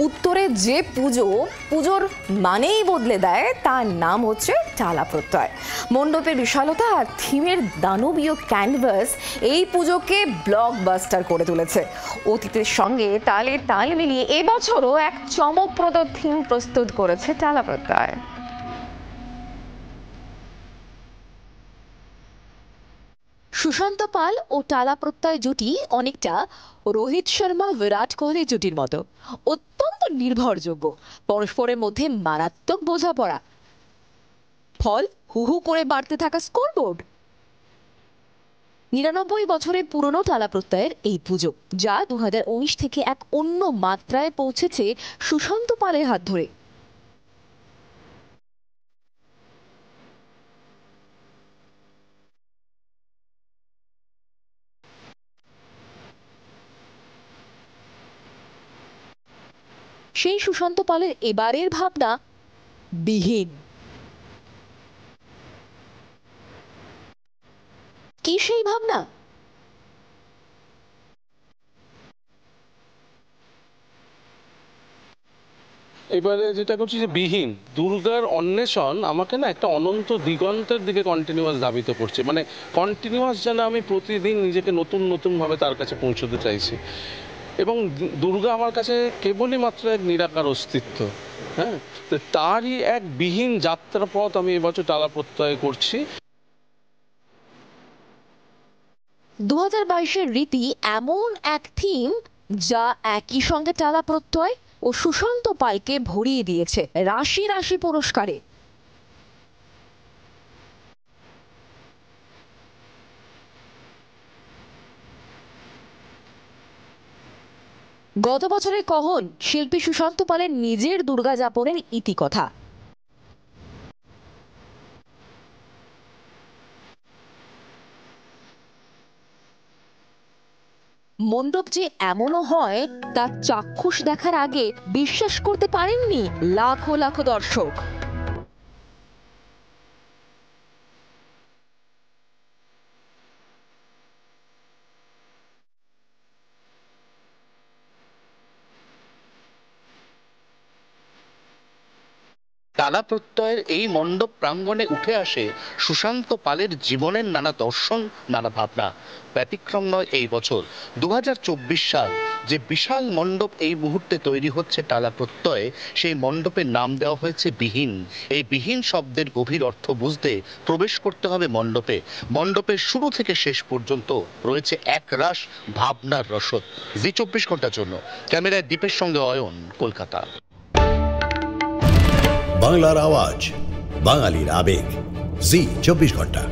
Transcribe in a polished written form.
উত্তরে যে পুজোর মানেই বদলে দেয় তার নাম হচ্ছে টালা প্রত্যয়। মণ্ডপের বিশালতা আর থিমের দানবীয় ক্যানভাস এই পুজোকে ব্লকবাস্টার করে তুলেছে। অতীতের সঙ্গে তালে তাল মিলিয়ে এবছরও এক চমকপ্রদ থিম প্রস্তুত করেছে টালা প্রত্যয়। সুশান্ত পাল ও টালা প্রত্যয় জুটি অনেকটা রোহিত শর্মা বিরাট কোহলি জুটির মতো, অত্যন্ত নির্ভরযোগ্য, পরস্পরের মধ্যে মারাত্মক বোঝাপড়া। ফল হু হু করে বাড়তে থাকা স্কোরবোর্ড। ৯৯ বছরের পুরনো টালা প্রত্যয়ের এই পুজো, যা ২০১৯ থেকে এক অন্য মাত্রায় পৌঁছেছে সুশান্ত পালের হাত ধরে। সেই সুশান্ত পালের এবারের ভাবনা বিহীন। কি সেই ভাবনা? এবারে যেটা করছি যে বিহীন দুর্গার অন্বেষণ আমাকে না একটা অনন্ত দিগন্তের দিকে কন্টিনিউয়াস ধাবিত করছে। মানে কন্টিনিউয়াস যেন আমি প্রতিদিন নিজেকে নতুন নতুনভাবে তার কাছে পৌঁছতে চাইছি। এবং দুর্গা আমার কাছে কেবলই মাত্র এক নিরাকার অস্তিত্ব। হ্যাঁ, তো তারই এক বিহীন যাত্রাপথ আমি এবছর টালা প্রত্যয় করছি। ২০২২-এর রীতি এমন এক থিম যা একই সঙ্গে টালা প্রত্যয় ও সুশান্ত পালকে ভরিয়ে দিয়েছে রাশি রাশি পুরস্কারে। গত বছরের কহন শিল্পী সুশান্ত পালের নিজের দুর্গা যাপনের ইতিকথা। মণ্ডপ যে এমনও হয় তা চাক্ষুষ দেখার আগে বিশ্বাস করতে পারেননি লাখো লাখো দর্শক। টালা প্রত্যয়ের এই মণ্ডপ প্রাঙ্গণে উঠে আসে সুশান্ত পালের জীবনের নানা দর্শন, নানা ভাবনা। ব্যতিক্রম নয় এই বছর। ২০২৪ সাল যে বিশাল মণ্ডপ এই মুহূর্তে তৈরি হচ্ছে টালা প্রত্যয়ে, সেই মণ্ডপের নাম দেওয়া হয়েছে বিহীন। এই বিহীন শব্দের গভীর অর্থ বুঝতে প্রবেশ করতে হবে মণ্ডপে। মণ্ডপের শুরু থেকে শেষ পর্যন্ত রয়েছে একরাশ ভাবনার রসদ। জি ২৪ ঘন্টার জন্য ক্যামেরায় দীপের সঙ্গে অয়ন, কলকাতা। বাংলার আওয়াজ, বাঙালির আবেগ, জি ২৪ ঘন্টা।